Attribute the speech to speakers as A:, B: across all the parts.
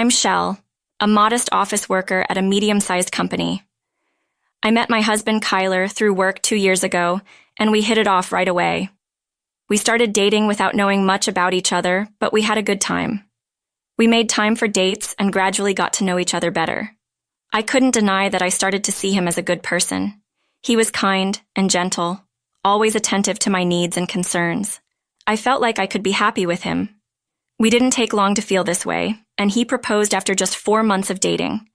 A: I'm Shell, a modest office worker at a medium-sized company. I met my husband Kyler through work 2 years ago, and we hit it off right away. We started dating without knowing much about each other, but we had a good time. We made time for dates and gradually got to know each other better. I couldn't deny that I started to see him as a good person. He was kind and gentle, always attentive to my needs and concerns. I felt like I could be happy with him. We didn't take long to feel this way, and he proposed after just 4 months of dating.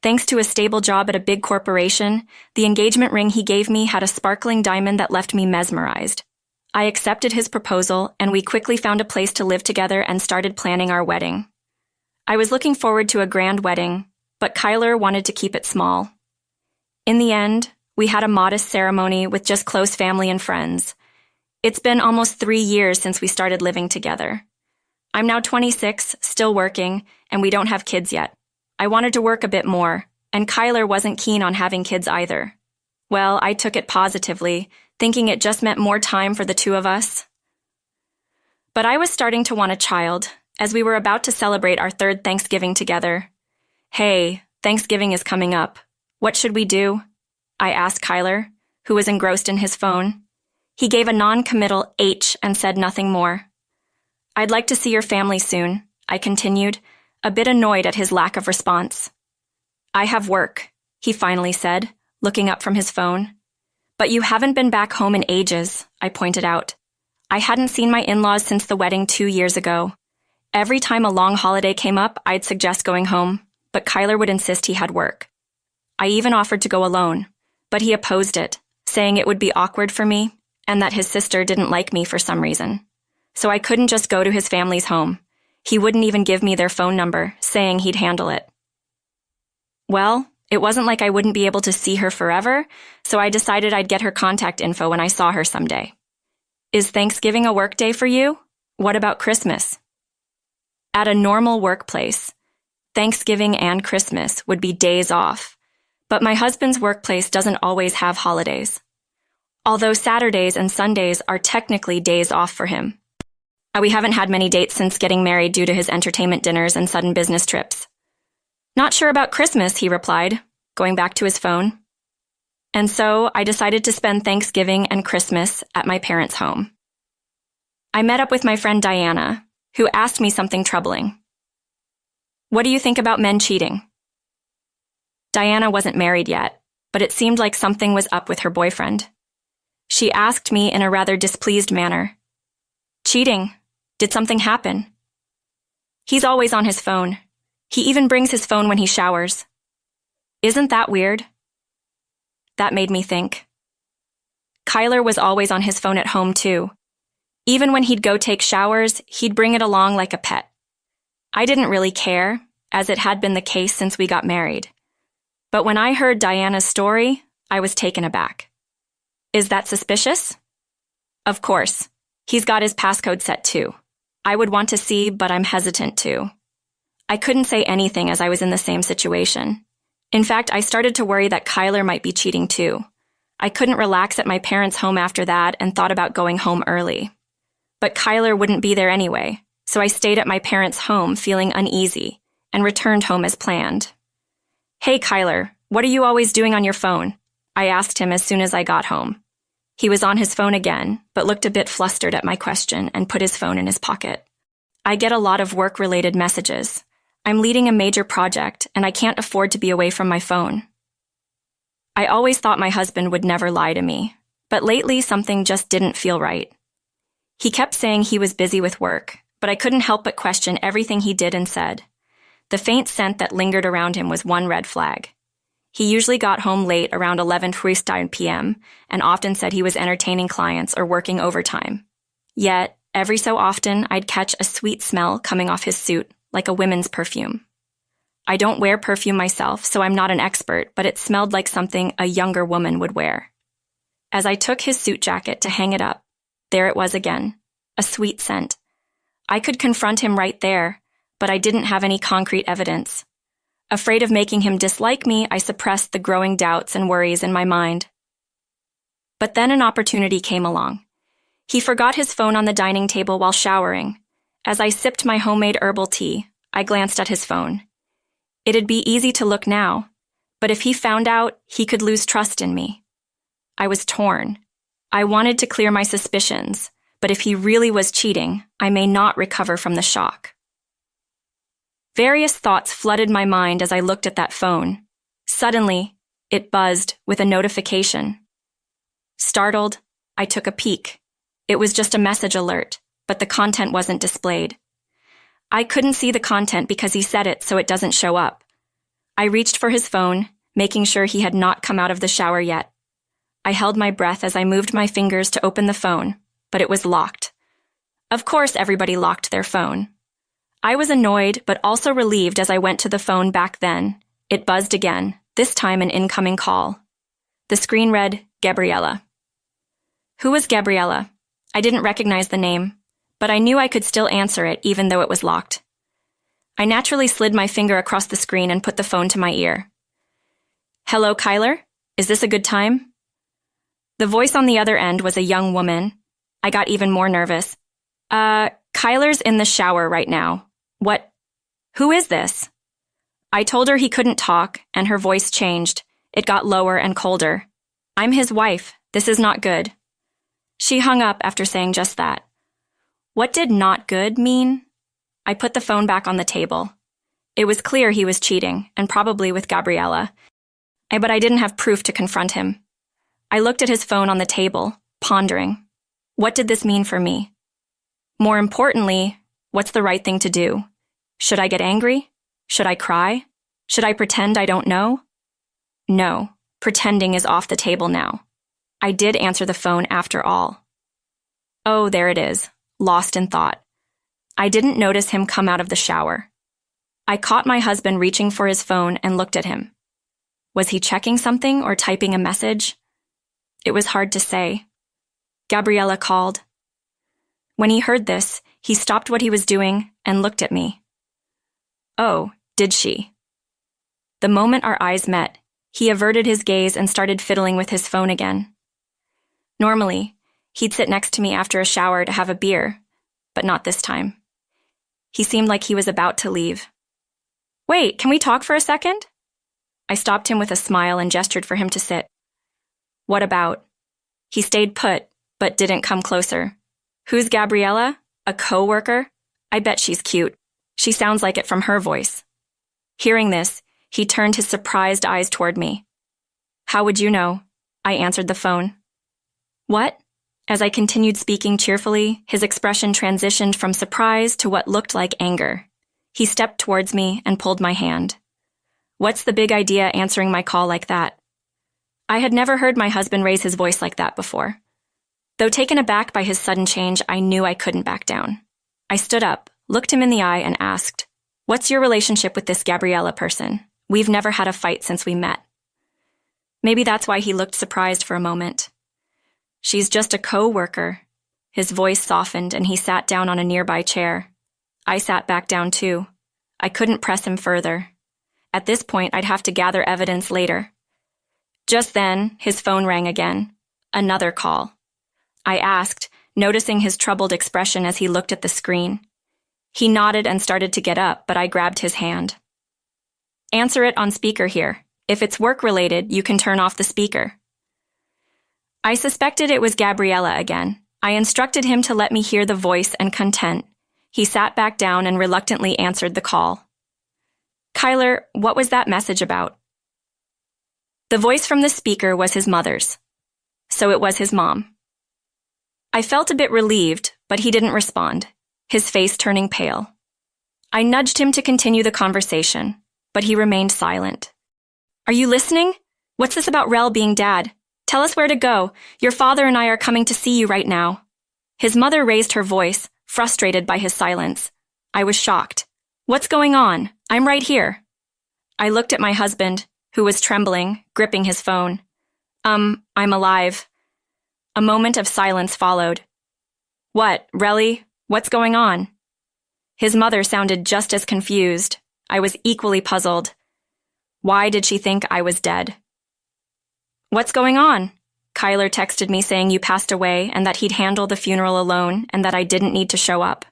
A: Thanks to a stable job at a big corporation, the engagement ring he gave me had a sparkling diamond that left me mesmerized. I accepted his proposal, and we quickly found a place to live together and started planning our wedding. I was looking forward to a grand wedding, but Kyler wanted to keep it small. In the end, we had a modest ceremony with just close family and friends. It's been almost 3 years since we started living together. I'm now 26, still working, and we don't have kids yet. I wanted to work a bit more, and Kyler wasn't keen on having kids either. Well, I took it positively, thinking it just meant more time for the two of us. But I was starting to want a child, as we were about to celebrate our 3rd Thanksgiving together. Hey, Thanksgiving is coming up. What should we do? I asked Kyler, who was engrossed in his phone. He gave a non-committal H and said nothing more. I'd like to see your family soon, I continued, a bit annoyed at his lack of response. I have work, he finally said, looking up from his phone. But you haven't been back home in ages, I pointed out. I hadn't seen my in-laws since the wedding 2 years ago. Every time a long holiday came up, I'd suggest going home, but Kyler would insist he had work. I even offered to go alone, but he opposed it, saying it would be awkward for me and that his sister didn't like me for some reason. So I couldn't just go to his family's home. He wouldn't even give me their phone number, saying he'd handle it. Well, it wasn't like I wouldn't be able to see her forever, so I decided I'd get her contact info when I saw her someday. Is Thanksgiving a work day for you? What about Christmas? At a normal workplace, Thanksgiving and Christmas would be days off, but my husband's workplace doesn't always have holidays. Although Saturdays and Sundays are technically days off for him. We haven't had many dates since getting married due to his entertainment dinners and sudden business trips. Not sure about Christmas, he replied, going back to his phone. And so I decided to spend Thanksgiving and Christmas at my parents' home. I met up with my friend Diana, who asked me something troubling. What do you think about men cheating? Diana wasn't married yet, but it seemed like something was up with her boyfriend. She asked me in a rather displeased manner. Cheating? Did something happen? He's always on his phone. He even brings his phone when he showers. Isn't that weird? That made me think. Kyler was always on his phone at home too. Even when he'd go take showers, he'd bring it along like a pet. I didn't really care, as it had been the case since we got married. But when I heard Diana's story, I was taken aback. Is that suspicious? Of course. He's got his passcode set too. I would want to see, but I'm hesitant to. I couldn't say anything as I was in the same situation. In fact, I started to worry that Kyler might be cheating too. I couldn't relax at my parents' home after that and thought about going home early. But Kyler wouldn't be there anyway, so I stayed at my parents' home feeling uneasy and returned home as planned. Hey Kyler, what are you always doing on your phone? I asked him as soon as I got home. He was on his phone again, but looked a bit flustered at my question and put his phone in his pocket. I get a lot of work-related messages. I'm leading a major project, and I can't afford to be away from my phone. I always thought my husband would never lie to me, but lately something just didn't feel right. He kept saying he was busy with work, but I couldn't help but question everything he did and said. The faint scent that lingered around him was one red flag. He usually got home late around 11:15 p.m. and often said he was entertaining clients or working overtime. Yet, every so often, I'd catch a sweet smell coming off his suit, like a women's perfume. I don't wear perfume myself, so I'm not an expert, but it smelled like something a younger woman would wear. As I took his suit jacket to hang it up, there it was again, a sweet scent. I could confront him right there, but I didn't have any concrete evidence. Afraid of making him dislike me, I suppressed the growing doubts and worries in my mind. But then an opportunity came along. He forgot his phone on the dining table while showering. As I sipped my homemade herbal tea, I glanced at his phone. It'd be easy to look now, but if he found out, he could lose trust in me. I was torn. I wanted to clear my suspicions, but if he really was cheating, I may not recover from the shock. Various thoughts flooded my mind as I looked at that phone. Suddenly, it buzzed with a notification. Startled, I took a peek. It was just a message alert, but the content wasn't displayed. I couldn't see the content because he said it so it doesn't show up. I reached for his phone, making sure he had not come out of the shower yet. I held my breath as I moved my fingers to open the phone, but it was locked. Of course, everybody locked their phone. I was annoyed, but also relieved as I went to the phone back then. It buzzed again, this time an incoming call. The screen read, Gabriella. Who was Gabriella? I didn't recognize the name, but I knew I could still answer it even though it was locked. I naturally slid my finger across the screen and put the phone to my ear. Hello, Kyler? Is this a good time? The voice on the other end was a young woman. I got even more nervous. Kyler's in the shower right now. What? Who is this? I told her he couldn't talk, and her voice changed. It got lower and colder. I'm his wife. This is not good. She hung up after saying just that. What did not good mean? I put the phone back on the table. It was clear he was cheating, and probably with Gabriella. But I didn't have proof to confront him. I looked at his phone on the table, pondering. What did this mean for me? More importantly, what's the right thing to do? Should I get angry? Should I cry? Should I pretend I don't know? No, pretending is off the table now. I did answer the phone after all. Oh, there it is, lost in thought. I didn't notice him come out of the shower. I caught my husband reaching for his phone and looked at him. Was he checking something or typing a message? It was hard to say. Gabriella called. When he heard this, he stopped what he was doing and looked at me. Oh, did she? The moment our eyes met, he averted his gaze and started fiddling with his phone again. Normally, he'd sit next to me after a shower to have a beer, but not this time. He seemed like he was about to leave. Wait, can we talk for a second? I stopped him with a smile and gestured for him to sit. What about? He stayed put, but didn't come closer. Who's Gabriella? A co-worker? I bet she's cute. She sounds like it from her voice. Hearing this, he turned his surprised eyes toward me. How would you know? I answered the phone. What? As I continued speaking cheerfully, his expression transitioned from surprise to what looked like anger. He stepped towards me and pulled my hand. What's the big idea answering my call like that? I had never heard my husband raise his voice like that before. Though taken aback by his sudden change, I knew I couldn't back down. I stood up, looked him in the eye, and asked, What's your relationship with this Gabriella person? We've never had a fight since we met. Maybe that's why he looked surprised for a moment. She's just a co-worker. His voice softened and he sat down on a nearby chair. I sat back down too. I couldn't press him further. At this point, I'd have to gather evidence later. Just then, his phone rang again. Another call. I asked, noticing his troubled expression as he looked at the screen. He nodded and started to get up, but I grabbed his hand. Answer it on speaker here. If it's work-related, you can turn off the speaker. I suspected it was Gabriella again. I instructed him to let me hear the voice and content. He sat back down and reluctantly answered the call. Kyler, what was that message about? The voice from the speaker was his mother's. So it was his mom. I felt a bit relieved, but he didn't respond, his face turning pale. I nudged him to continue the conversation, but he remained silent. Are you listening? What's this about Rel being dad? Tell us where to go. Your father and I are coming to see you right now. His mother raised her voice, frustrated by his silence. I was shocked. What's going on? I'm right here. I looked at my husband, who was trembling, gripping his phone. I'm alive. A moment of silence followed. What, Relly? What's going on? His mother sounded just as confused. I was equally puzzled. Why did she think I was dead? What's going on? Kyler texted me saying you passed away and that he'd handle the funeral alone and that I didn't need to show up.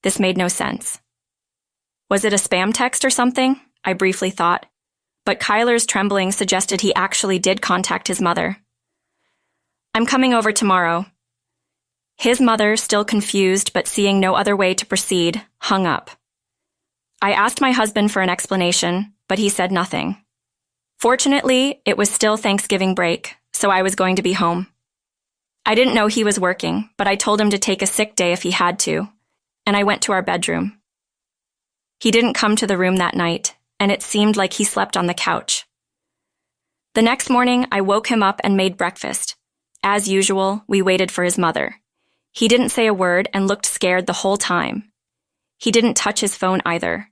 A: This made no sense. Was it a spam text or something? I briefly thought, but Kyler's trembling suggested he actually did contact his mother. "I'm coming over tomorrow." His mother, still confused but seeing no other way to proceed, hung up. I asked my husband for an explanation, but he said nothing. Fortunately, it was still Thanksgiving break, so I was going to be home. I didn't know he was working, but I told him to take a sick day if he had to, and I went to our bedroom. He didn't come to the room that night, and it seemed like he slept on the couch. The next morning, I woke him up and made breakfast. As usual, we waited for his mother. He didn't say a word and looked scared the whole time. He didn't touch his phone either.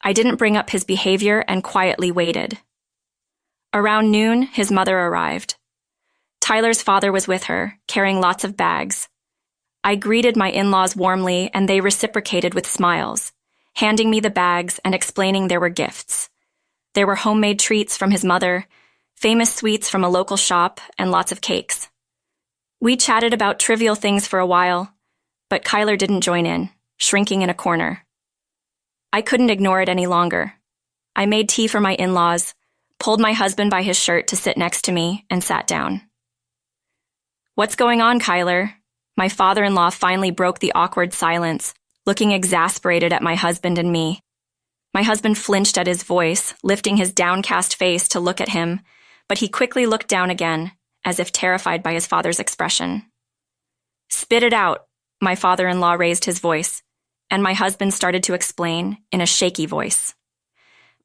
A: I didn't bring up his behavior and quietly waited. Around noon, his mother arrived. Tyler's father was with her, carrying lots of bags. I greeted my in-laws warmly, and they reciprocated with smiles, handing me the bags and explaining there were gifts. There were homemade treats from his mother, famous sweets from a local shop, and lots of cakes. We chatted about trivial things for a while, but Kyler didn't join in, shrinking in a corner. I couldn't ignore it any longer. I made tea for my in-laws, pulled my husband by his shirt to sit next to me, and sat down. "What's going on, Kyler?" My father-in-law finally broke the awkward silence, looking exasperated at my husband and me. My husband flinched at his voice, lifting his downcast face to look at him, but he quickly looked down again, as if terrified by his father's expression. "Spit it out," my father-in-law raised his voice, and my husband started to explain in a shaky voice.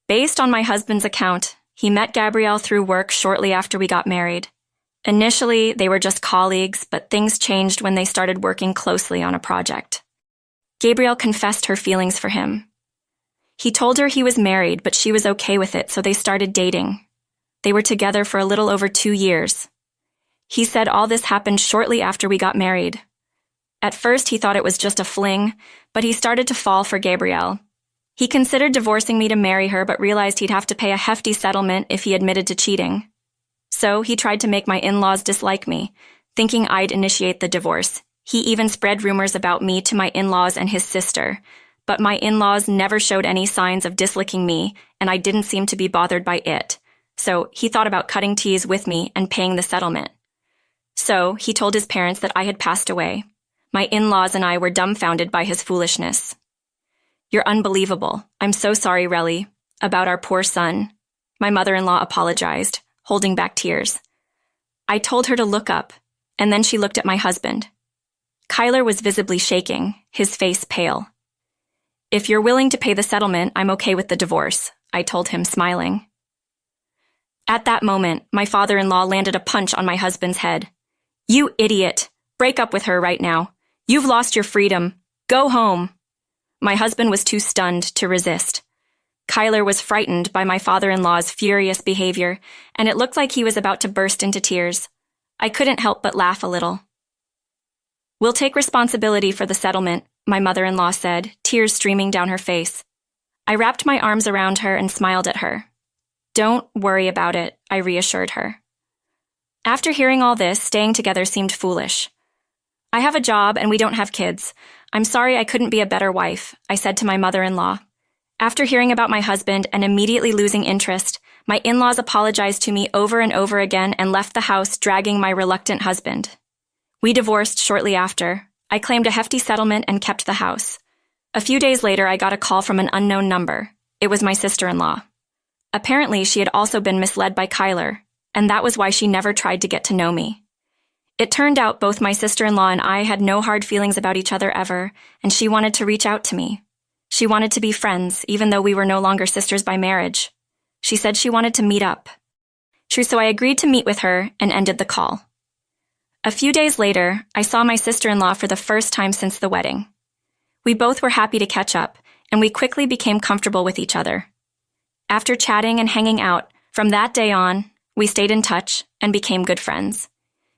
A: Based on my husband's account, he met Gabrielle through work shortly after we got married. Initially, they were just colleagues, but things changed when they started working closely on a project. Gabrielle confessed her feelings for him. He told her he was married, but she was okay with it, so they started dating. They were together for a little over 2 years. He said all this happened shortly after we got married. At first, he thought it was just a fling, but he started to fall for Gabrielle. He considered divorcing me to marry her, but realized he'd have to pay a hefty settlement if he admitted to cheating. So he tried to make my in-laws dislike me, thinking I'd initiate the divorce. He even spread rumors about me to my in-laws and his sister, but my in-laws never showed any signs of disliking me, and I didn't seem to be bothered by it. So he thought about cutting ties with me and paying the settlement. So he told his parents that I had passed away. My in-laws and I were dumbfounded by his foolishness. "You're unbelievable. I'm so sorry, Relly, about our poor son." My mother-in-law apologized, holding back tears. I told her to look up, and then she looked at my husband. Kyler was visibly shaking, his face pale. "If you're willing to pay the settlement, I'm okay with the divorce," I told him, smiling. At that moment, my father-in-law landed a punch on my husband's head. "You idiot! Break up with her right now. You've lost your freedom. Go home." My husband was too stunned to resist. Kyler was frightened by my father-in-law's furious behavior, and it looked like he was about to burst into tears. I couldn't help but laugh a little. "We'll take responsibility for the settlement," my mother-in-law said, tears streaming down her face. I wrapped my arms around her and smiled at her. "Don't worry about it," I reassured her. After hearing all this, staying together seemed foolish. "I have a job and we don't have kids. I'm sorry I couldn't be a better wife," I said to my mother-in-law. After hearing about my husband and immediately losing interest, my in-laws apologized to me over and over again and left the house, dragging my reluctant husband. We divorced shortly after. I claimed a hefty settlement and kept the house. A few days later, I got a call from an unknown number. It was my sister-in-law. Apparently, she had also been misled by Kyler, and that was why she never tried to get to know me. It turned out both my sister-in-law and I had no hard feelings about each other ever, and she wanted to reach out to me. She wanted to be friends, even though we were no longer sisters by marriage. She said she wanted to meet up. So I agreed to meet with her and ended the call. A few days later, I saw my sister-in-law for the first time since the wedding. We both were happy to catch up, and we quickly became comfortable with each other. After chatting and hanging out, from that day on, we stayed in touch and became good friends.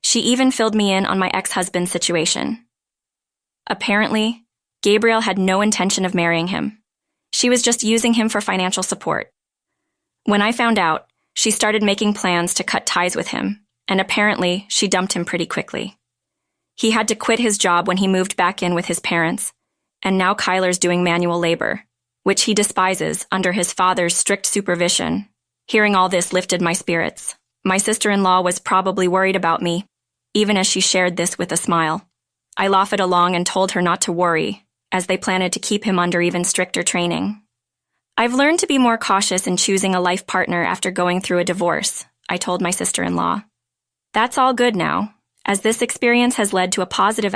A: She even filled me in on my ex-husband's situation. Apparently, Gabrielle had no intention of marrying him. She was just using him for financial support. When I found out, she started making plans to cut ties with him, and apparently she dumped him pretty quickly. He had to quit his job when he moved back in with his parents, and now Kyler's doing manual labor. which he despises under his father's strict supervision. Hearing all this lifted my spirits. My sister-in-law was probably worried about me, even as she shared this with a smile. I laughed along and told her not to worry, as they planned to keep him under even stricter training. I've learned to be more cautious in choosing a life partner after going through a divorce, I told my sister-in-law. That's all good now, as this experience has led to a positive